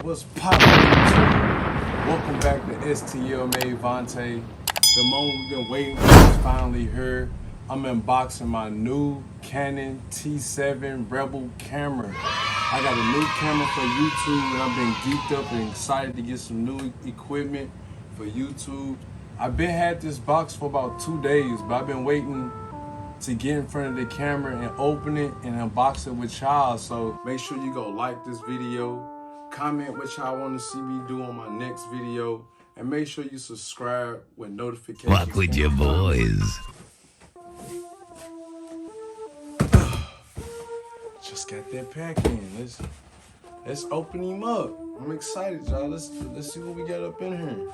What's poppin', YouTube? Welcome back to STLmadeVonta. The moment we've been waiting for is finally here. I'm unboxing my new Canon T7 Rebel camera. I got a new camera for YouTube and I've been geeked up and excited to get some new equipment for YouTube. I've been had this box for about 2 days, but I've been waiting to get in front of the camera and open it and unbox it with y'all. So make sure you go like this video, comment what y'all want to see me do on my next video, and make sure you subscribe with notifications. Walk with your boys. Just got that pack in. Let's open him up. I'm excited, y'all. Let's see what we got up in here.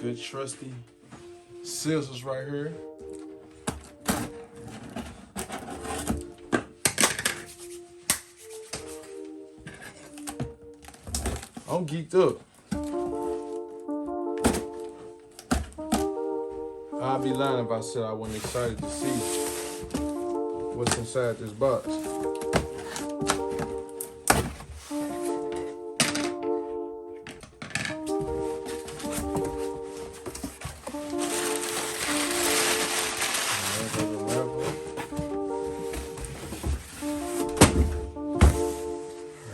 Good trusty scissors right here. I'm geeked up. I'd be lying if I said I wasn't excited to see what's inside this box.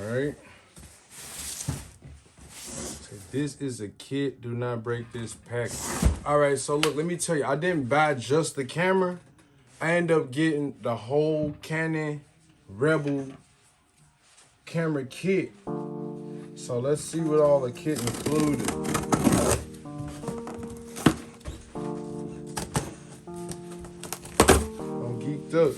Alright. So this is a kit. Do not break this package. Alright, so look, let me tell you, I didn't buy just the camera. I ended up getting the whole Canon Rebel camera kit. So let's see what all the kit included. I'm geeked up.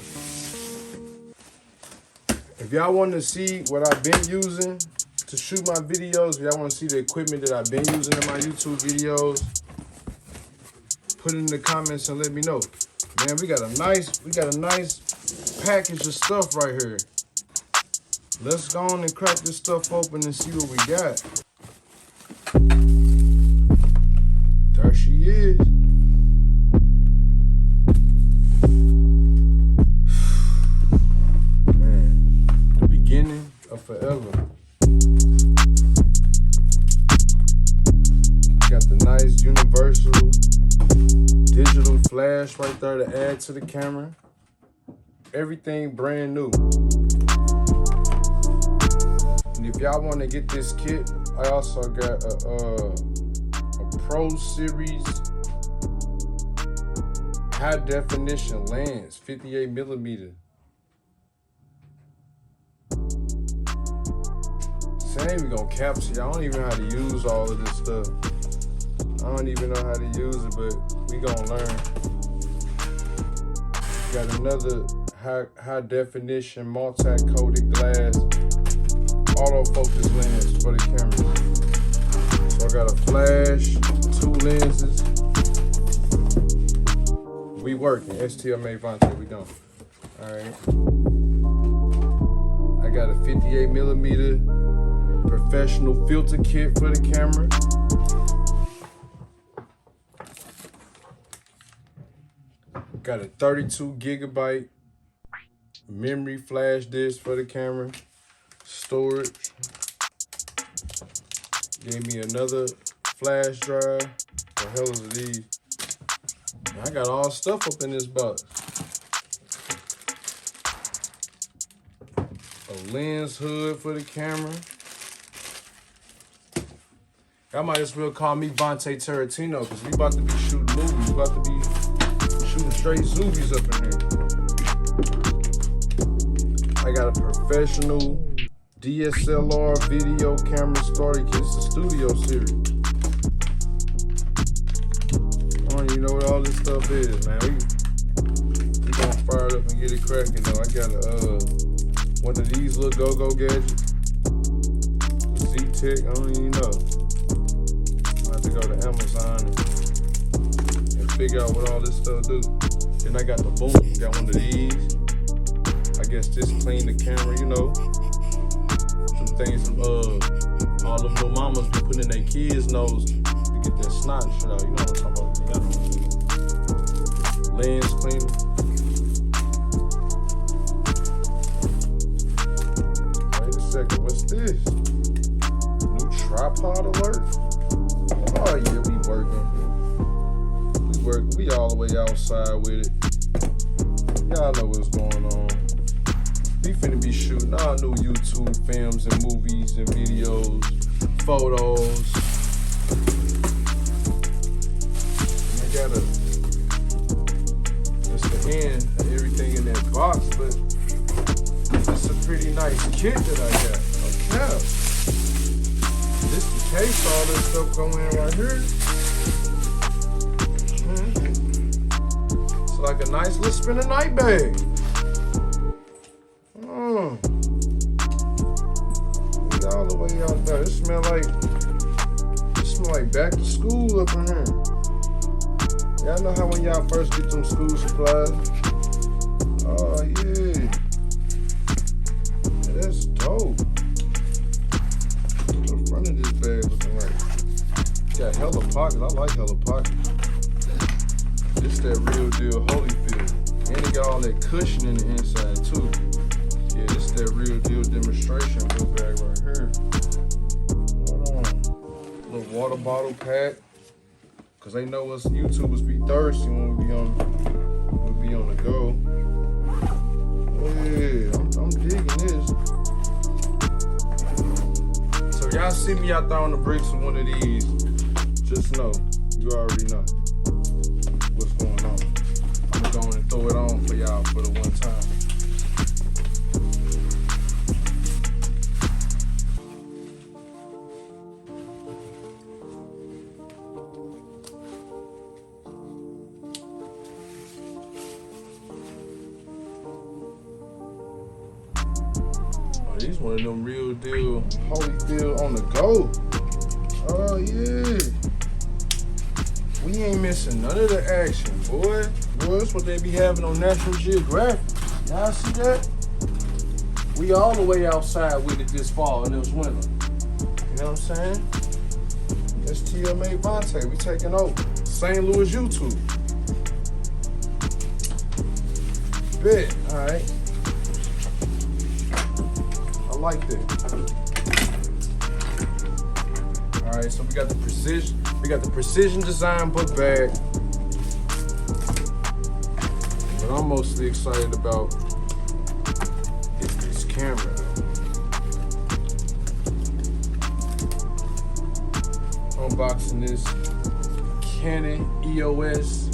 If y'all want to see what I've been using to shoot my videos, if y'all want to see the equipment that I've been using in my YouTube videos, put it in the comments and let me know. Man, we got a nice package of stuff right here. Let's go on and crack this stuff open and see what we got. There she is. Man, the beginning of forever. Got the nice universal digital flash right there to add to the camera. Everything brand new. And if y'all want to get this kit, I also got a Pro Series high definition lens, 58mm. So I ain't even gonna capture. I don't even know how to use all of this stuff. I don't even know how to use it, but we gonna learn. Got another high definition multi-coated glass autofocus lens for the camera. So I got a flash, 2 lenses. We working. STLmadeVonta, we going. Alright. I got a 58mm professional filter kit for the camera. Got a 32GB memory flash disk for the camera. Storage. Gave me another flash drive. The hell is these? I got all stuff up in this box. A lens hood for the camera. Y'all might as well call me Vonta Tarantino because we about to be shooting movies. We about to be shooting straight zoomies up in here. I got a professional DSLR video camera starter kit. It's a studio series. I don't even know what all this stuff is, man. We gonna fire it up and get it cracking though. I got one of these little go-go gadgets. The ZeeTech, I don't even know. I have to go to Amazon and figure out what all this stuff do. Then I got the boom, got one of these. I guess this clean the camera, you know. Some things all them little mamas be putting in their kids' nose to get that snot and shit out. You know what I'm talking about? Lens cleaner. outside with it. Y'all know what's going on. We finna be shooting all new YouTube films and movies and videos, photos. And I gotta, that's the end of everything in that box, but it's a pretty nice kit that I got. Okay. This the case, all this stuff going in right here. It's like a nice little spin a night bag. All the way out there. It smell like back to school up in here. Y'all know how when y'all first get them school supplies? Oh yeah. That's dope. The front of this bag looking like got hella pockets. I like hella pockets. This that real deal Holyfield. And it got all that cushion in the inside too. Yeah, this that real deal demonstration book bag right here. Hold on. Little water bottle pack. Cause they know us YouTubers be thirsty when we be on the go. Oh yeah, I'm digging this. So y'all see me out there on the bricks with one of these, just know, you already know what's going on. I'm gonna go on and throw it on for y'all for the one time. These one of them real deal Holyfield on the go. Oh yeah. We ain't missing none of the action, boy. Boy, that's what they be having on National Geographic. Y'all see that? We all the way outside with it this fall and this winter. You know what I'm saying? STLmadeVonta, we taking over. St. Louis YouTube. Bet, alright. I like that. All right, so we got the precision design book bag. What I'm mostly excited about is this camera. Unboxing this Canon EOS.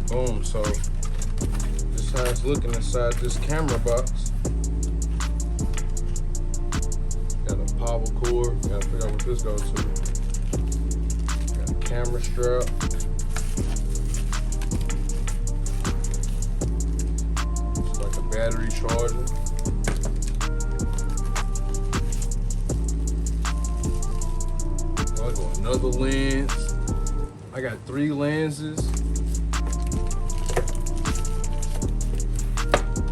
Boom, so this is how it's looking inside this camera box. Got a power cord, gotta figure out what this goes to. Got a camera strap. It's like a battery charger. I got another lens. I got 3 lenses.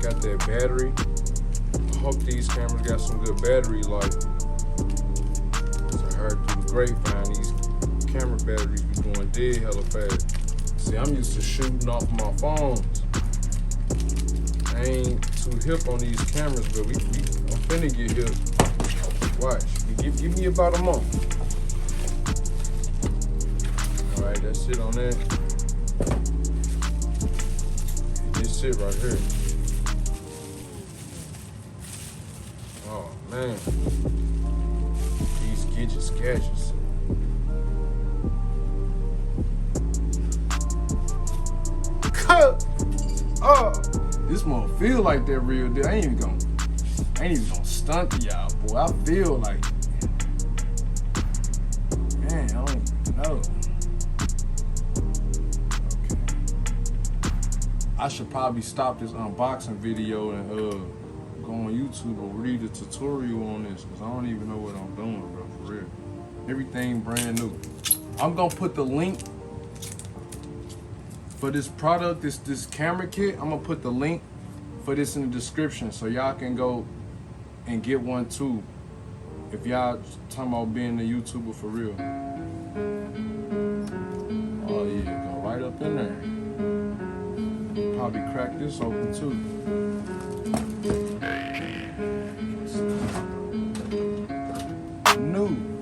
Got that battery. I hope these cameras got some good battery life. I heard through the grapevine these camera batteries be going dead hella fast. See, I'm used to shooting off my phones. I ain't too hip on these cameras, but I'm finna get hip. Watch, give me about a month. All right, that's it on that. This it right here. Oh man, these gadgets gadgets. Oh, this one feel like that real deal. I ain't even gonna stunt to y'all, boy. I feel like, man, I don't even know. Okay, I should probably stop this unboxing video and go on YouTube or read a tutorial on this, because I don't even know what I'm doing, bro, for real. Everything brand new. I'm gonna put the link for this product, this camera kit. I'm gonna put the link for this in the description so y'all can go and get one too, if y'all talking about being a YouTuber for real. Oh yeah, go right up in there. Probably crack this open too. New.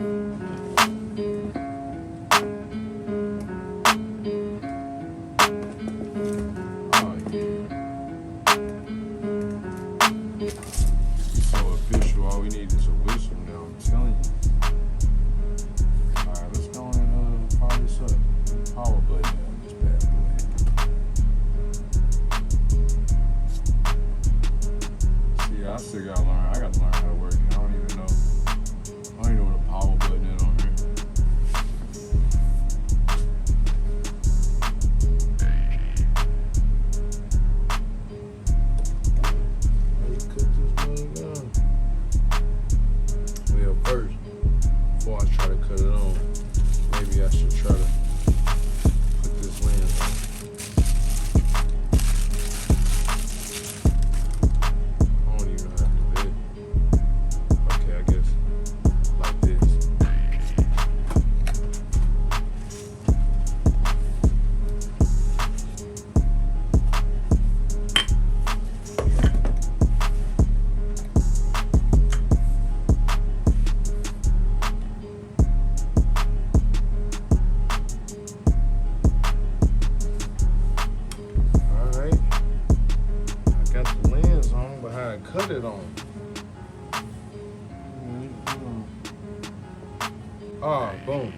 Boom.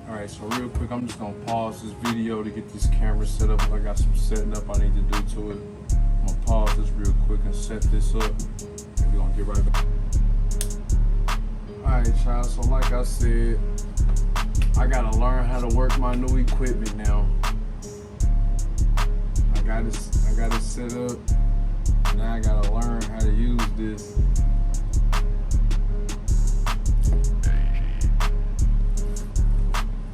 Alright, so real quick, I'm just gonna pause this video to get this camera set up. I got some setting up I need to do to it. I'm gonna pause this real quick and set this up, and we're gonna get right back. Alright, y'all, so like I said, I gotta learn how to work my new equipment now. I got it set up. Now I gotta learn how to use this.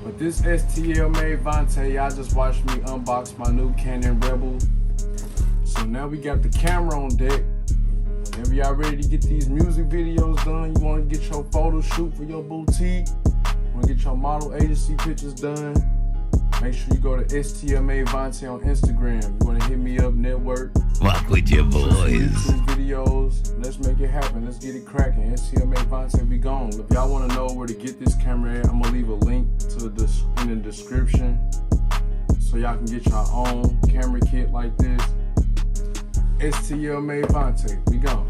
But this STLmadeVonta, y'all just watched me unbox my new Canon Rebel. So now we got the camera on deck. Whenever y'all ready to get these music videos done, you wanna get your photo shoot for your boutique, wanna get your model agency pictures done, make sure you go to STLmadeVonta on Instagram. You wanna hit me up, network. Fuck with your boys. YouTube videos. Let's make it happen. Let's get it cracking. STLmadeVonta, we gone. If y'all wanna know where to get this camera at, I'm gonna leave a link to this in the description so y'all can get your own camera kit like this. STLmadeVonta, we gone.